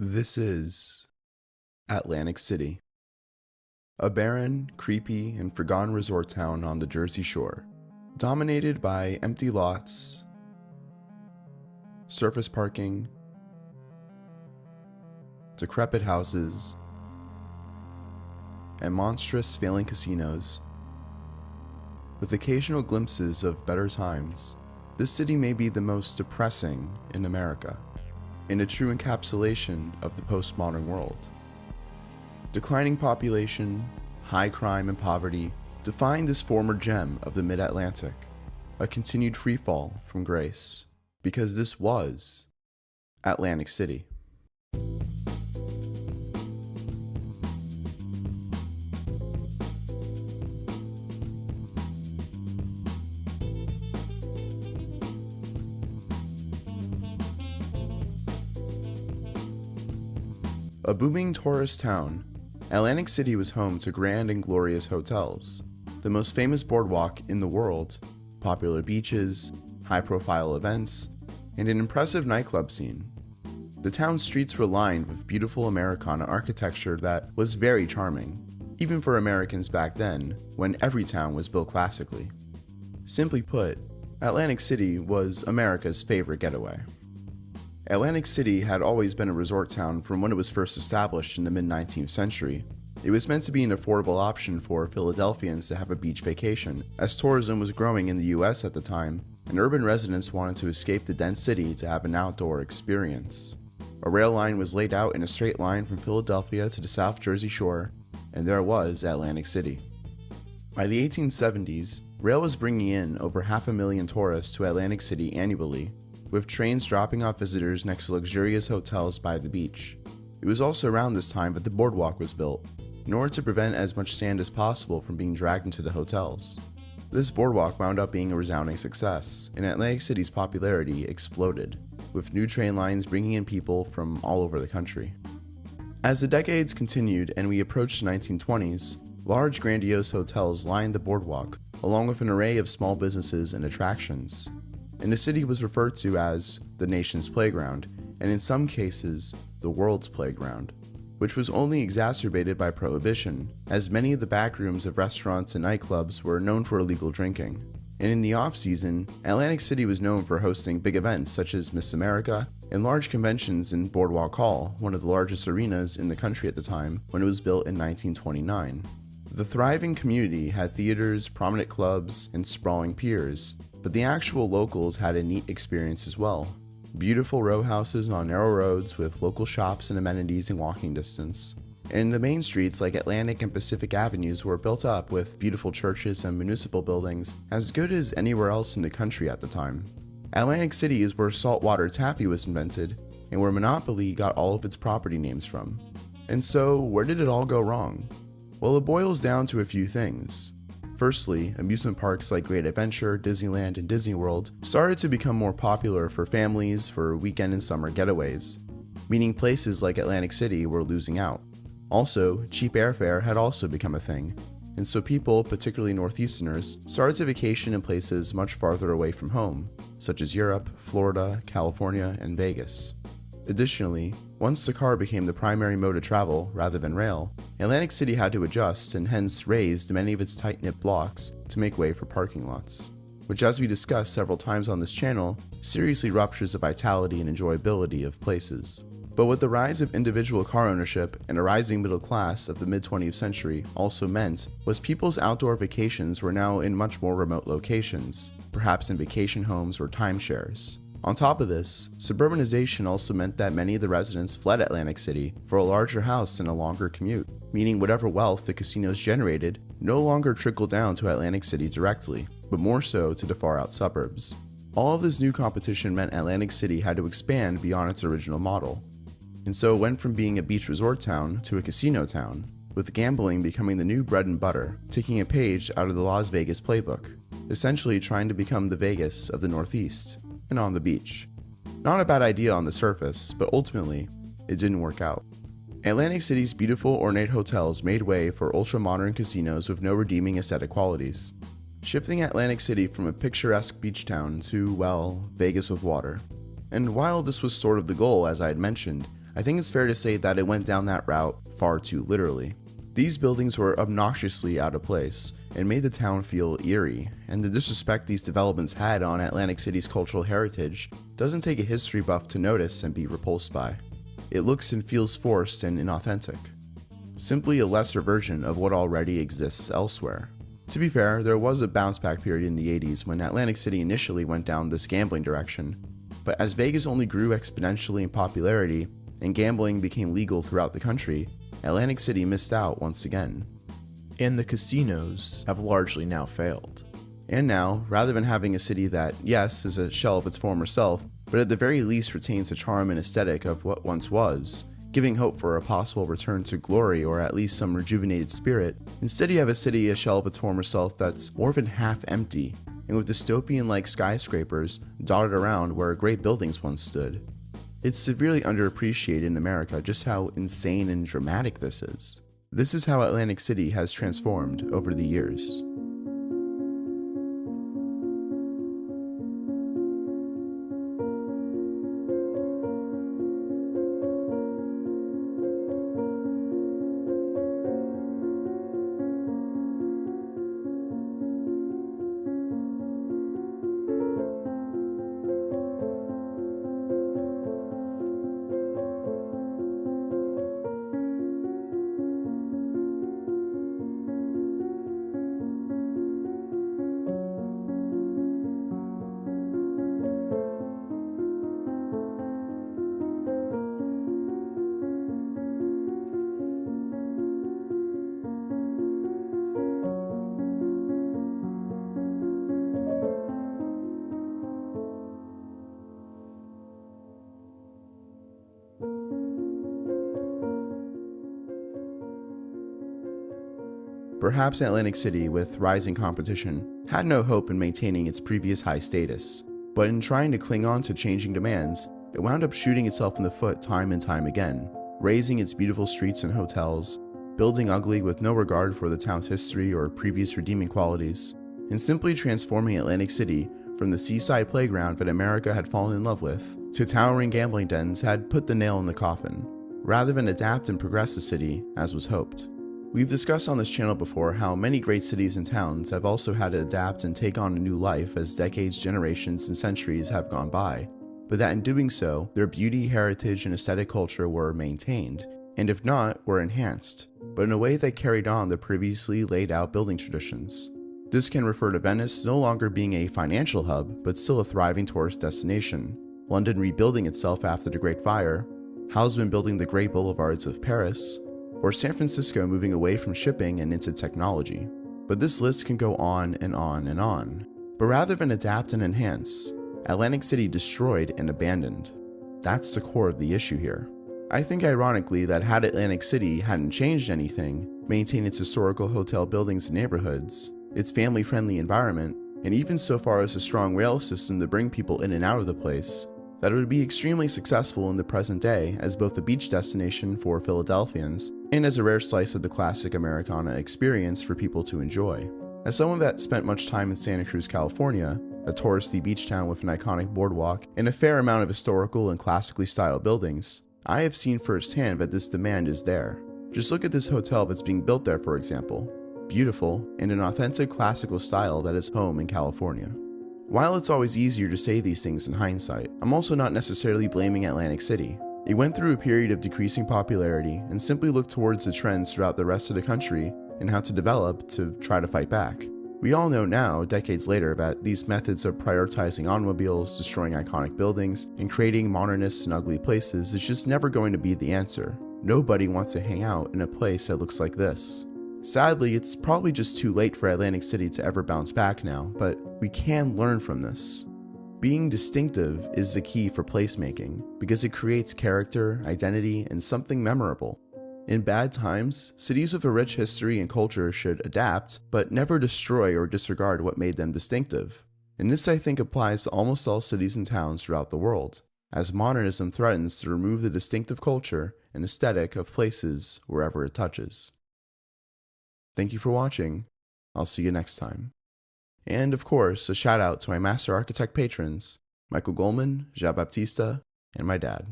This is Atlantic City, a barren, creepy, and forgotten resort town on the Jersey Shore, dominated by empty lots, surface parking, decrepit houses, and monstrous failing casinos. With occasional glimpses of better times, this city may be the most depressing in America, and a true encapsulation of the postmodern world. Declining population, high crime and poverty define this former gem of the mid-Atlantic, a continued freefall from grace, because this was Atlantic City. A booming tourist town, Atlantic City was home to grand and glorious hotels, the most famous boardwalk in the world, popular beaches, high-profile events, and an impressive nightclub scene. The town's streets were lined with beautiful Americana architecture that was very charming, even for Americans back then, when every town was built classically. Simply put, Atlantic City was America's favorite getaway. Atlantic City had always been a resort town from when it was first established in the mid-19th century. It was meant to be an affordable option for Philadelphians to have a beach vacation, as tourism was growing in the US at the time, and urban residents wanted to escape the dense city to have an outdoor experience. A rail line was laid out in a straight line from Philadelphia to the South Jersey Shore, and there was Atlantic City. By the 1870s, rail was bringing in over 500,000 tourists to Atlantic City annually, with trains dropping off visitors next to luxurious hotels by the beach. It was also around this time that the boardwalk was built, in order to prevent as much sand as possible from being dragged into the hotels. This boardwalk wound up being a resounding success, and Atlantic City's popularity exploded, with new train lines bringing in people from all over the country. As the decades continued and we approached the 1920s, large grandiose hotels lined the boardwalk, along with an array of small businesses and attractions. And the city was referred to as the nation's playground, and in some cases, the world's playground, which was only exacerbated by prohibition, as many of the back rooms of restaurants and nightclubs were known for illegal drinking. And in the off-season, Atlantic City was known for hosting big events such as Miss America and large conventions in Boardwalk Hall, one of the largest arenas in the country at the time, when it was built in 1929. The thriving community had theaters, prominent clubs, and sprawling piers, but the actual locals had a neat experience as well. Beautiful row houses on narrow roads with local shops and amenities in walking distance. And the main streets like Atlantic and Pacific Avenues were built up with beautiful churches and municipal buildings as good as anywhere else in the country at the time. Atlantic City is where saltwater taffy was invented and where Monopoly got all of its property names from. And so, where did it all go wrong? Well, it boils down to a few things. Firstly, amusement parks like Great Adventure, Disneyland, and Disney World started to become more popular for families for weekend and summer getaways, meaning places like Atlantic City were losing out. Also, cheap airfare had also become a thing, and so people, particularly Northeasterners, started to vacation in places much farther away from home, such as Europe, Florida, California, and Vegas. Additionally, once the car became the primary mode of travel rather than rail, Atlantic City had to adjust and hence raised many of its tight-knit blocks to make way for parking lots, which, as we discussed several times on this channel, seriously ruptures the vitality and enjoyability of places. But what the rise of individual car ownership and a rising middle class of the mid-20th century also meant was people's outdoor vacations were now in much more remote locations, perhaps in vacation homes or timeshares. On top of this, suburbanization also meant that many of the residents fled Atlantic City for a larger house and a longer commute, meaning whatever wealth the casinos generated no longer trickled down to Atlantic City directly, but more so to the far-out suburbs. All of this new competition meant Atlantic City had to expand beyond its original model, and so it went from being a beach resort town to a casino town, with gambling becoming the new bread and butter, taking a page out of the Las Vegas playbook, essentially trying to become the Vegas of the Northeast. And on the beach. Not a bad idea on the surface, but ultimately, it didn't work out. Atlantic City's beautiful ornate hotels made way for ultra-modern casinos with no redeeming aesthetic qualities, shifting Atlantic City from a picturesque beach town to, well, Vegas with water. And while this was sort of the goal, as I had mentioned, I think it's fair to say that it went down that route far too literally. These buildings were obnoxiously out of place and made the town feel eerie, and the disrespect these developments had on Atlantic City's cultural heritage doesn't take a history buff to notice and be repulsed by. It looks and feels forced and inauthentic. Simply a lesser version of what already exists elsewhere. To be fair, there was a bounce back period in the 80s when Atlantic City initially went down this gambling direction, but as Vegas only grew exponentially in popularity and gambling became legal throughout the country, Atlantic City missed out once again. And the casinos have largely now failed. And now, rather than having a city that, yes, is a shell of its former self, but at the very least retains the charm and aesthetic of what once was, giving hope for a possible return to glory or at least some rejuvenated spirit, instead you have a city a shell of its former self that's more than half empty, and with dystopian-like skyscrapers dotted around where great buildings once stood. It's severely underappreciated in America just how insane and dramatic this is. This is how Atlantic City has transformed over the years. Perhaps Atlantic City, with rising competition, had no hope in maintaining its previous high status, but in trying to cling on to changing demands, it wound up shooting itself in the foot time and time again, razing its beautiful streets and hotels, building ugly with no regard for the town's history or previous redeeming qualities, and simply transforming Atlantic City from the seaside playground that America had fallen in love with to towering gambling dens had put the nail in the coffin, rather than adapt and progress the city as was hoped. We've discussed on this channel before how many great cities and towns have also had to adapt and take on a new life as decades, generations, and centuries have gone by, but that in doing so, their beauty, heritage, and aesthetic culture were maintained, and if not, were enhanced, but in a way that carried on the previously laid out building traditions. This can refer to Venice no longer being a financial hub, but still a thriving tourist destination, London rebuilding itself after the Great Fire, Haussmann building the great boulevards of Paris, or San Francisco moving away from shipping and into technology. But this list can go on and on and on. But rather than adapt and enhance, Atlantic City destroyed and abandoned. That's the core of the issue here. I think ironically that had Atlantic City hadn't changed anything, maintained its historical hotel buildings and neighborhoods, its family-friendly environment, and even so far as a strong rail system to bring people in and out of the place, that it would be extremely successful in the present day as both a beach destination for Philadelphians and as a rare slice of the classic Americana experience for people to enjoy. As someone that spent much time in Santa Cruz, California, a touristy beach town with an iconic boardwalk and a fair amount of historical and classically styled buildings, I have seen firsthand that this demand is there. Just look at this hotel that's being built there, for example. Beautiful and an authentic classical style that is home in California. While it's always easier to say these things in hindsight, I'm also not necessarily blaming Atlantic City. It went through a period of decreasing popularity and simply looked towards the trends throughout the rest of the country and how to develop to try to fight back. We all know now, decades later, that these methods of prioritizing automobiles, destroying iconic buildings, and creating modernist and ugly places is just never going to be the answer. Nobody wants to hang out in a place that looks like this. Sadly, it's probably just too late for Atlantic City to ever bounce back now, but we can learn from this. Being distinctive is the key for placemaking, because it creates character, identity, and something memorable. In bad times, cities with a rich history and culture should adapt, but never destroy or disregard what made them distinctive. And this, I think, applies to almost all cities and towns throughout the world, as modernism threatens to remove the distinctive culture and aesthetic of places wherever it touches. Thank you for watching. I'll see you next time. And of course, a shout out to my Master Architect patrons, Michael Goldman, Jean Baptista, and my dad.